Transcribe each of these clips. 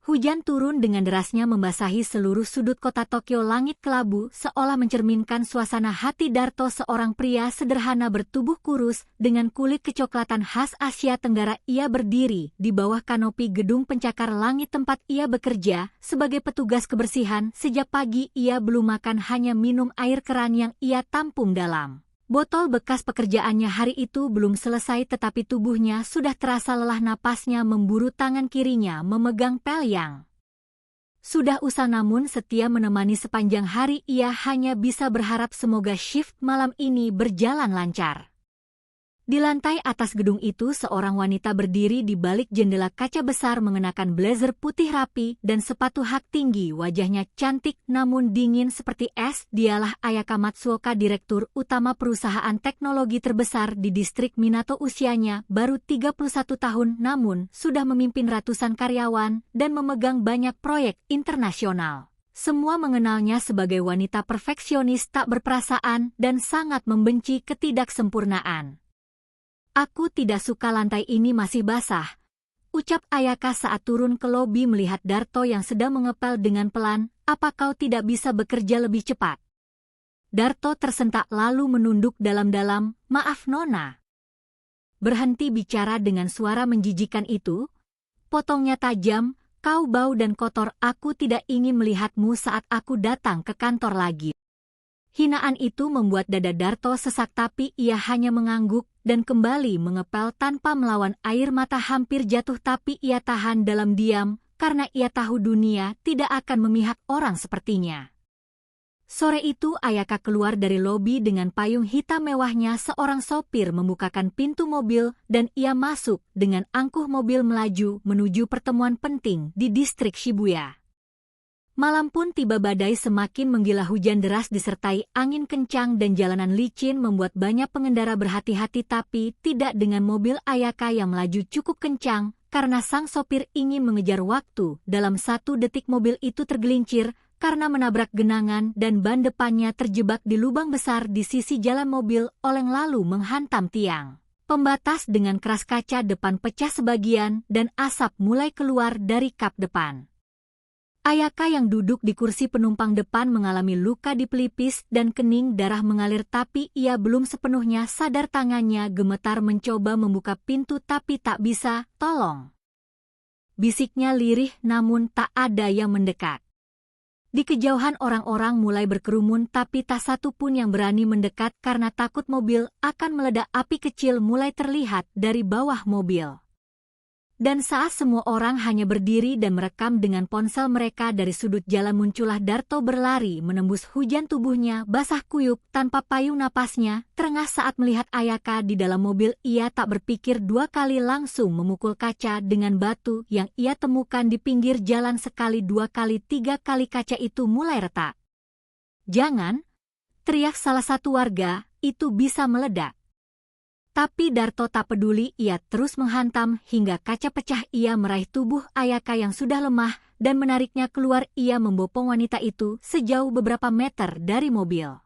Hujan turun dengan derasnya membasahi seluruh sudut kota Tokyo. Langit kelabu seolah mencerminkan suasana hati Darto, seorang pria sederhana bertubuh kurus dengan kulit kecoklatan khas Asia Tenggara. Ia berdiri di bawah kanopi gedung pencakar langit tempat ia bekerja sebagai petugas kebersihan. Sejak pagi ia belum makan, hanya minum air keran yang ia tampung dalam botol bekas pekerjaannya hari itu. Belum selesai tetapi tubuhnya sudah terasa lelah, napasnya memburu, tangan kirinya memegang pel yang sudah usang namun setia menemani sepanjang hari. Ia hanya bisa berharap semoga shift malam ini berjalan lancar. Di lantai atas gedung itu seorang wanita berdiri di balik jendela kaca besar mengenakan blazer putih rapi dan sepatu hak tinggi. Wajahnya cantik namun dingin seperti es. Dialah Ayaka Matsuoka, direktur utama perusahaan teknologi terbesar di distrik Minato. Usianya baru 31 tahun namun sudah memimpin ratusan karyawan dan memegang banyak proyek internasional. Semua mengenalnya sebagai wanita perfeksionis, tak berperasaan dan sangat membenci ketidaksempurnaan. "Aku tidak suka lantai ini masih basah," ucap Ayaka saat turun ke lobi melihat Darto yang sedang mengepel dengan pelan. "Apa kau tidak bisa bekerja lebih cepat?" Darto tersentak lalu menunduk dalam-dalam. "Maaf Nona." "Berhenti bicara dengan suara menjijikan itu," potongnya tajam. "Kau bau dan kotor. Aku tidak ingin melihatmu saat aku datang ke kantor lagi." Hinaan itu membuat dada Darto sesak tapi ia hanya mengangguk dan kembali mengepel tanpa melawan. Air mata hampir jatuh tapi ia tahan dalam diam karena ia tahu dunia tidak akan memihak orang sepertinya. Sore itu Ayaka keluar dari lobi dengan payung hitam mewahnya. Seorang sopir membukakan pintu mobil dan ia masuk dengan angkuh. Mobil melaju menuju pertemuan penting di distrik Shibuya. Malam pun tiba, badai semakin menggila, hujan deras disertai angin kencang dan jalanan licin membuat banyak pengendara berhati-hati, tapi tidak dengan mobil Ayaka yang melaju cukup kencang karena sang sopir ingin mengejar waktu. Dalam 1 detik mobil itu tergelincir karena menabrak genangan dan ban depannya terjebak di lubang besar di sisi jalan. Mobil oleng lalu menghantam tiang pembatas dengan keras. Kaca depan pecah sebagian dan asap mulai keluar dari kap depan. Ayaka yang duduk di kursi penumpang depan mengalami luka di pelipis dan kening, darah mengalir tapi ia belum sepenuhnya sadar. Tangannya gemetar mencoba membuka pintu tapi tak bisa. "Tolong!" bisiknya lirih namun tak ada yang mendekat. Di kejauhan orang-orang mulai berkerumun tapi tak satu pun yang berani mendekat karena takut mobil akan meledak. Api kecil mulai terlihat dari bawah mobil. Dan saat semua orang hanya berdiri dan merekam dengan ponsel mereka, dari sudut jalan muncullah Darto berlari menembus hujan. Tubuhnya basah kuyup tanpa payung, napasnya terengah saat melihat Ayaka di dalam mobil. Ia tak berpikir 2 kali langsung memukul kaca dengan batu yang ia temukan di pinggir jalan. 1 kali, 2 kali, 3 kali kaca itu mulai retak. "Jangan!" teriak salah satu warga, "itu bisa meledak." Tapi Darto tak peduli, ia terus menghantam hingga kaca pecah. Ia meraih tubuh Ayaka yang sudah lemah dan menariknya keluar. Ia membopong wanita itu sejauh beberapa meter dari mobil.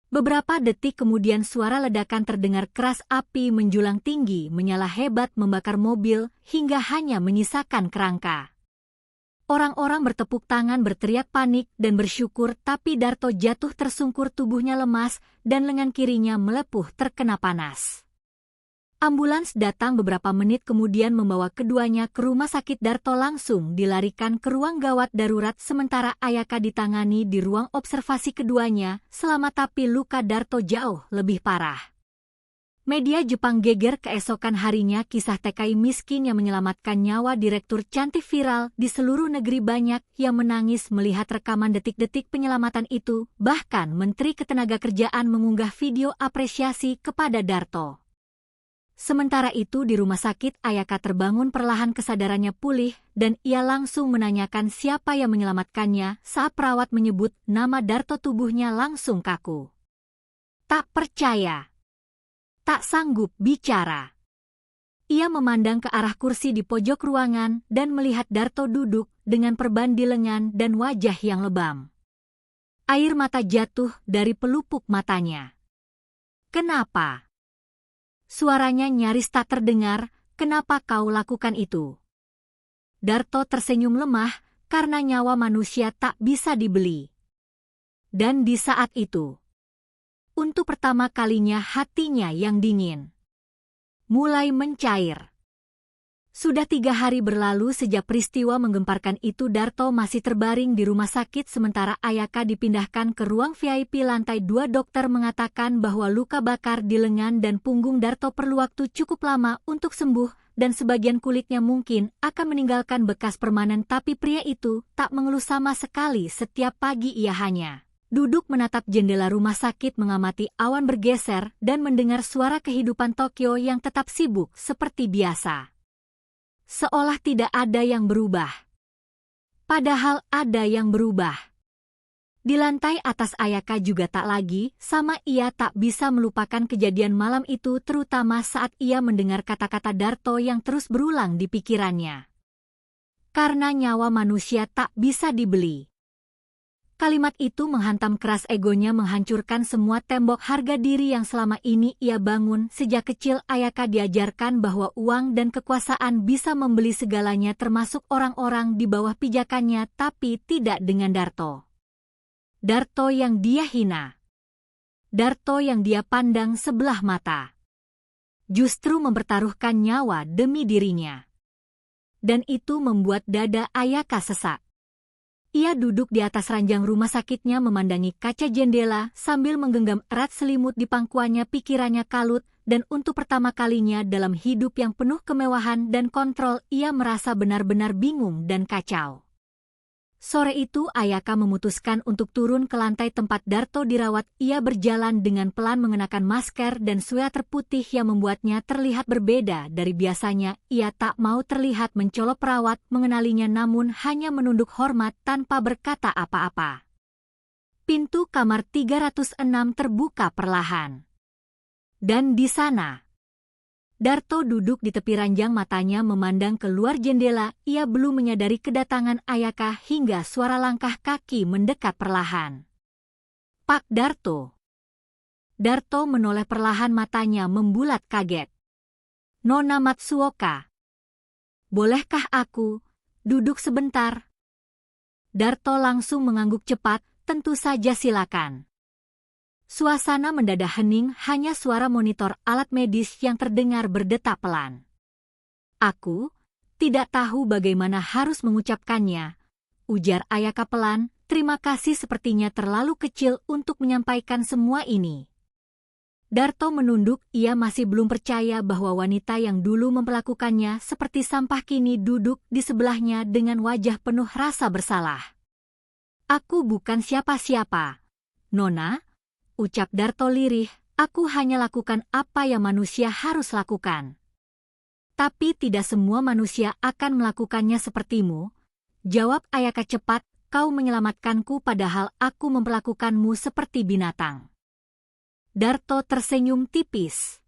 Beberapa detik kemudian suara ledakan terdengar keras. Api menjulang tinggi, menyala hebat membakar mobil hingga hanya menyisakan kerangka. Orang-orang bertepuk tangan, berteriak panik dan bersyukur, tapi Darto jatuh tersungkur, tubuhnya lemas dan lengan kirinya melepuh terkena panas. Ambulans datang beberapa menit kemudian membawa keduanya ke rumah sakit. Darto langsung dilarikan ke ruang gawat darurat sementara Ayaka ditangani di ruang observasi. Keduanya selamat tapi luka Darto jauh lebih parah. Media Jepang geger keesokan harinya. Kisah TKI miskin yang menyelamatkan nyawa direktur cantik viral di seluruh negeri. Banyak yang menangis melihat rekaman detik-detik penyelamatan itu. Bahkan Menteri Ketenagakerjaan mengunggah video apresiasi kepada Darto. Sementara itu di rumah sakit Ayaka terbangun perlahan, kesadarannya pulih dan ia langsung menanyakan siapa yang menyelamatkannya. Saat perawat menyebut nama Darto, tubuhnya langsung kaku. Tak percaya. Tak sanggup bicara. Ia memandang ke arah kursi di pojok ruangan dan melihat Darto duduk dengan perban di lengan dan wajah yang lebam. Air mata jatuh dari pelupuk matanya. "Kenapa?" Suaranya nyaris tak terdengar. "Kenapa kau lakukan itu?" Darto tersenyum lemah karena nyawa manusia tak bisa dibeli. Dan di saat itu, untuk pertama kalinya hatinya yang dingin mulai mencair. Sudah 3 hari berlalu sejak peristiwa menggemparkan itu. Darto masih terbaring di rumah sakit sementara Ayaka dipindahkan ke ruang VIP lantai 2. Dokter mengatakan bahwa luka bakar di lengan dan punggung Darto perlu waktu cukup lama untuk sembuh dan sebagian kulitnya mungkin akan meninggalkan bekas permanen. Tapi pria itu tak mengeluh sama sekali. Setiap pagi ia hanya duduk menatap jendela rumah sakit, mengamati awan bergeser dan mendengar suara kehidupan Tokyo yang tetap sibuk seperti biasa. Seolah tidak ada yang berubah. Padahal ada yang berubah. Di lantai atas Ayaka juga tak lagi sama. Ia tak bisa melupakan kejadian malam itu, terutama saat ia mendengar kata-kata Darto yang terus berulang di pikirannya. Karena nyawa manusia tak bisa dibeli. Kalimat itu menghantam keras egonya, menghancurkan semua tembok harga diri yang selama ini ia bangun. Sejak kecil Ayaka diajarkan bahwa uang dan kekuasaan bisa membeli segalanya, termasuk orang-orang di bawah pijakannya, tapi tidak dengan Darto. Darto yang dia hina. Darto yang dia pandang sebelah mata. Justru mempertaruhkan nyawa demi dirinya. Dan itu membuat dada Ayaka sesak. Ia duduk di atas ranjang rumah sakitnya memandangi kaca jendela sambil menggenggam erat selimut di pangkuannya. Pikirannya kalut dan untuk pertama kalinya dalam hidup yang penuh kemewahan dan kontrol, ia merasa benar-benar bingung dan kacau. Sore itu Ayaka memutuskan untuk turun ke lantai tempat Darto dirawat. Ia berjalan dengan pelan mengenakan masker dan sweater putih yang membuatnya terlihat berbeda dari biasanya. Ia tak mau terlihat mencolok. Perawat mengenalinya namun hanya menunduk hormat tanpa berkata apa-apa. Pintu kamar 306 terbuka perlahan. Dan di sana Darto duduk di tepi ranjang, matanya memandang keluar jendela. Ia belum menyadari kedatangan Ayaka hingga suara langkah kaki mendekat perlahan. Pak Darto. Darto menoleh perlahan, matanya membulat kaget. Nona Matsuoka. Bolehkah aku duduk sebentar? Darto langsung mengangguk cepat, tentu saja, silakan. Suasana mendadak hening, hanya suara monitor alat medis yang terdengar berdetak pelan. Aku tidak tahu bagaimana harus mengucapkannya, ujar Ayaka pelan. Terima kasih, sepertinya terlalu kecil untuk menyampaikan semua ini. Darto menunduk, ia masih belum percaya bahwa wanita yang dulu memperlakukannya seperti sampah kini duduk di sebelahnya dengan wajah penuh rasa bersalah. Aku bukan siapa-siapa, Nona, ucap Darto lirih. Aku hanya lakukan apa yang manusia harus lakukan. Tapi tidak semua manusia akan melakukannya sepertimu, jawab Ayaka cepat. Kau menyelamatkanku padahal aku memperlakukanmu seperti binatang. Darto tersenyum tipis.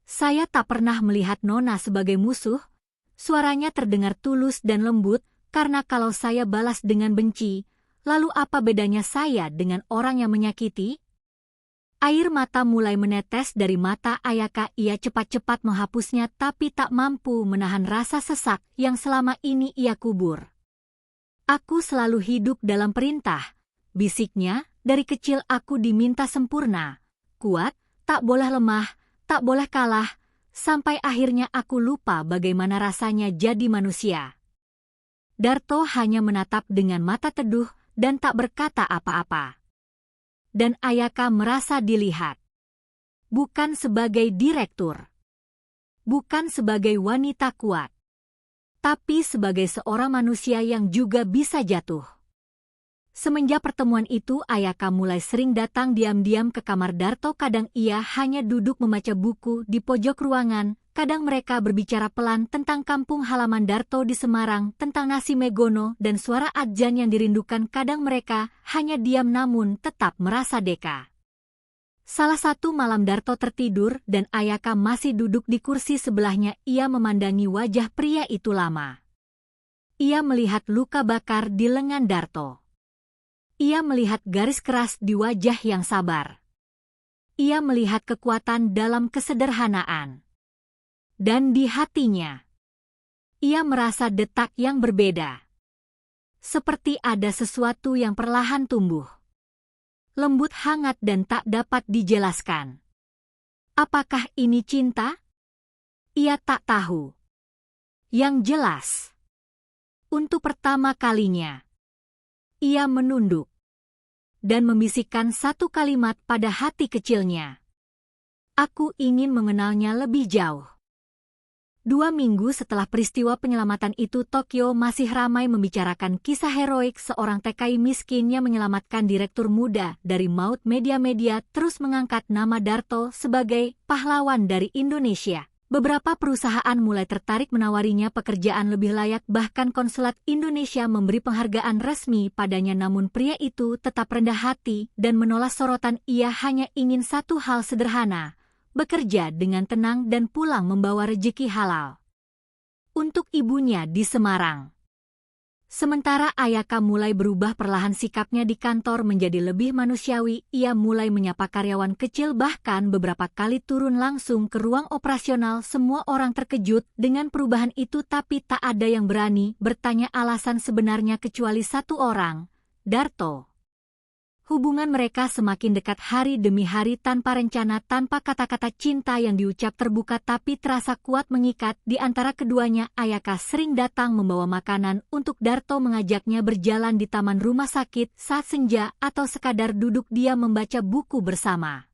Saya tak pernah melihat Nona sebagai musuh. Suaranya terdengar tulus dan lembut. Karena kalau saya balas dengan benci, lalu apa bedanya saya dengan orang yang menyakiti? Air mata mulai menetes dari mata Ayaka. Ia cepat-cepat menghapusnya tapi tak mampu menahan rasa sesak yang selama ini ia kubur. Aku selalu hidup dalam perintah, bisiknya. Dari kecil aku diminta sempurna, kuat, tak boleh lemah, tak boleh kalah, sampai akhirnya aku lupa bagaimana rasanya jadi manusia. Darto hanya menatap dengan mata teduh dan tak berkata apa-apa. Dan Ayaka merasa dilihat. Bukan sebagai direktur. Bukan sebagai wanita kuat. Tapi sebagai seorang manusia yang juga bisa jatuh. Semenjak pertemuan itu Ayaka mulai sering datang diam-diam ke kamar Darto. Kadang ia hanya duduk membaca buku di pojok ruangan. Kadang mereka berbicara pelan tentang kampung halaman Darto di Semarang, tentang nasi megono dan suara adzan yang dirindukan. Kadang mereka hanya diam namun tetap merasa deka. Salah satu malam Darto tertidur dan Ayaka masih duduk di kursi sebelahnya. Ia memandangi wajah pria itu lama. Ia melihat luka bakar di lengan Darto. Ia melihat garis keras di wajah yang sabar. Ia melihat kekuatan dalam kesederhanaan. Dan di hatinya, Ia merasa detak yang berbeda. Seperti ada sesuatu yang perlahan tumbuh. Lembut, hangat, dan tak dapat dijelaskan. Apakah ini cinta? Ia tak tahu. Yang jelas, untuk pertama kalinya, ia menunduk dan membisikkan satu kalimat pada hati kecilnya. Aku ingin mengenalnya lebih jauh. 2 minggu setelah peristiwa penyelamatan itu, Tokyo masih ramai membicarakan kisah heroik seorang TKI miskin yang menyelamatkan direktur muda dari maut. Media-media terus mengangkat nama Darto sebagai pahlawan dari Indonesia. Beberapa perusahaan mulai tertarik menawarinya pekerjaan lebih layak, bahkan konsulat Indonesia memberi penghargaan resmi padanya. Namun pria itu tetap rendah hati dan menolak sorotan. Ia hanya ingin satu hal sederhana: bekerja dengan tenang dan pulang membawa rejeki halal untuk ibunya di Semarang. Sementara Ayaka mulai berubah perlahan sikapnya di kantor menjadi lebih manusiawi. Ia mulai menyapa karyawan kecil, bahkan beberapa kali turun langsung ke ruang operasional. Semua orang terkejut dengan perubahan itu, tapi tak ada yang berani bertanya alasan sebenarnya kecuali satu orang, Darto. Hubungan mereka semakin dekat hari demi hari tanpa rencana, tanpa kata-kata cinta yang diucap terbuka tapi terasa kuat mengikat di antara keduanya. Ayaka sering datang membawa makanan untuk Darto, mengajaknya berjalan di taman rumah sakit saat senja atau sekadar duduk diam membaca buku bersama.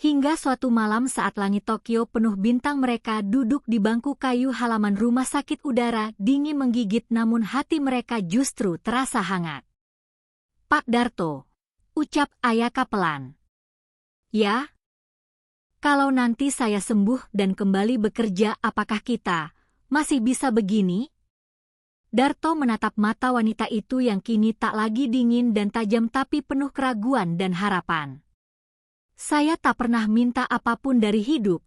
Hingga suatu malam saat langit Tokyo penuh bintang, mereka duduk di bangku kayu halaman rumah sakit. Udara dingin menggigit, namun hati mereka justru terasa hangat. "Pak Darto," ucap Ayaka pelan. "Ya? Kalau nanti saya sembuh dan kembali bekerja, apakah kita masih bisa begini?" Darto menatap mata wanita itu yang kini tak lagi dingin dan tajam tapi penuh keraguan dan harapan. "Saya tak pernah minta apapun dari hidup,"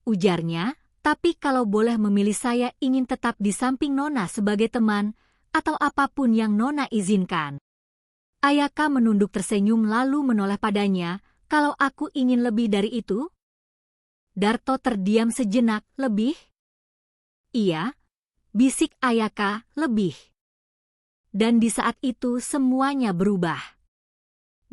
ujarnya, "tapi kalau boleh memilih, saya ingin tetap di samping Nona sebagai teman atau apapun yang Nona izinkan." Ayaka menunduk tersenyum lalu menoleh padanya. "Kalau aku ingin lebih dari itu?" Darto terdiam sejenak. "Lebih?" "Iya," bisik Ayaka, "lebih." Dan di saat itu semuanya berubah.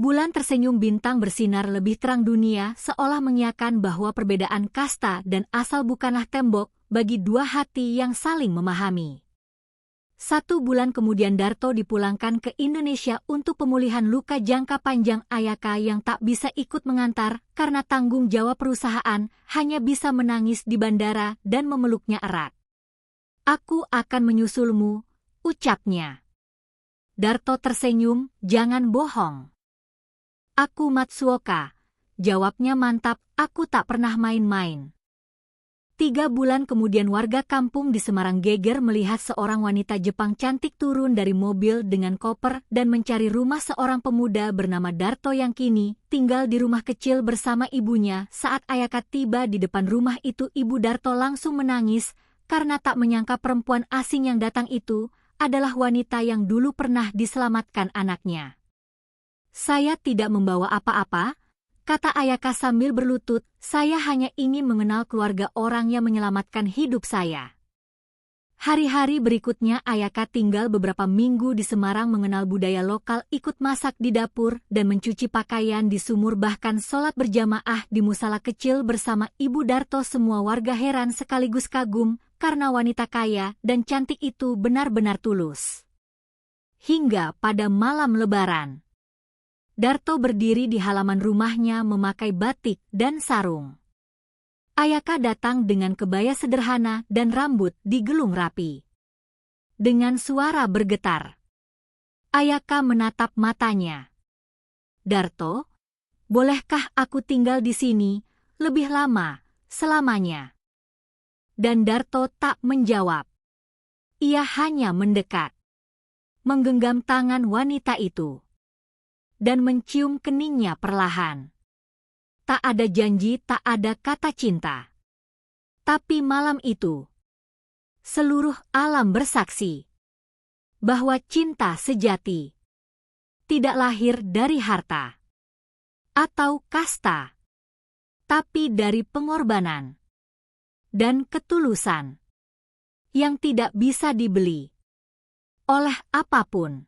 Bulan tersenyum, bintang bersinar lebih terang, dunia seolah mengiyakan bahwa perbedaan kasta dan asal bukanlah tembok bagi dua hati yang saling memahami. 1 bulan kemudian Darto dipulangkan ke Indonesia untuk pemulihan luka jangka panjang. Ayaka yang tak bisa ikut mengantar karena tanggung jawab perusahaan hanya bisa menangis di bandara dan memeluknya erat. "Aku akan menyusulmu," ucapnya. Darto tersenyum. "Jangan bohong." "Aku Matsuoka," jawabnya mantap, "aku tak pernah main-main." 3 bulan kemudian warga kampung di Semarang geger melihat seorang wanita Jepang cantik turun dari mobil dengan koper dan mencari rumah seorang pemuda bernama Darto yang kini tinggal di rumah kecil bersama ibunya. Saat Ayaka tiba di depan rumah itu, ibu Darto langsung menangis karena tak menyangka perempuan asing yang datang itu adalah wanita yang dulu pernah diselamatkan anaknya. "Saya tidak membawa apa-apa," kata Ayaka sambil berlutut. "Saya hanya ingin mengenal keluarga orang yang menyelamatkan hidup saya." Hari-hari berikutnya Ayaka tinggal beberapa minggu di Semarang, mengenal budaya lokal, ikut masak di dapur dan mencuci pakaian di sumur, bahkan sholat berjamaah di musala kecil bersama ibu Darto. Semua warga heran sekaligus kagum karena wanita kaya dan cantik itu benar-benar tulus. Hingga pada malam Lebaran, Darto berdiri di halaman rumahnya memakai batik dan sarung. Ayaka datang dengan kebaya sederhana dan rambut digelung rapi. Dengan suara bergetar, Ayaka menatap matanya. "Darto, bolehkah aku tinggal di sini lebih lama, selamanya?" Dan Darto tak menjawab. Ia hanya mendekat, menggenggam tangan wanita itu, dan mencium keningnya perlahan. Tak ada janji, tak ada kata cinta. Tapi malam itu, seluruh alam bersaksi bahwa cinta sejati tidak lahir dari harta atau kasta, tapi dari pengorbanan dan ketulusan yang tidak bisa dibeli oleh apapun.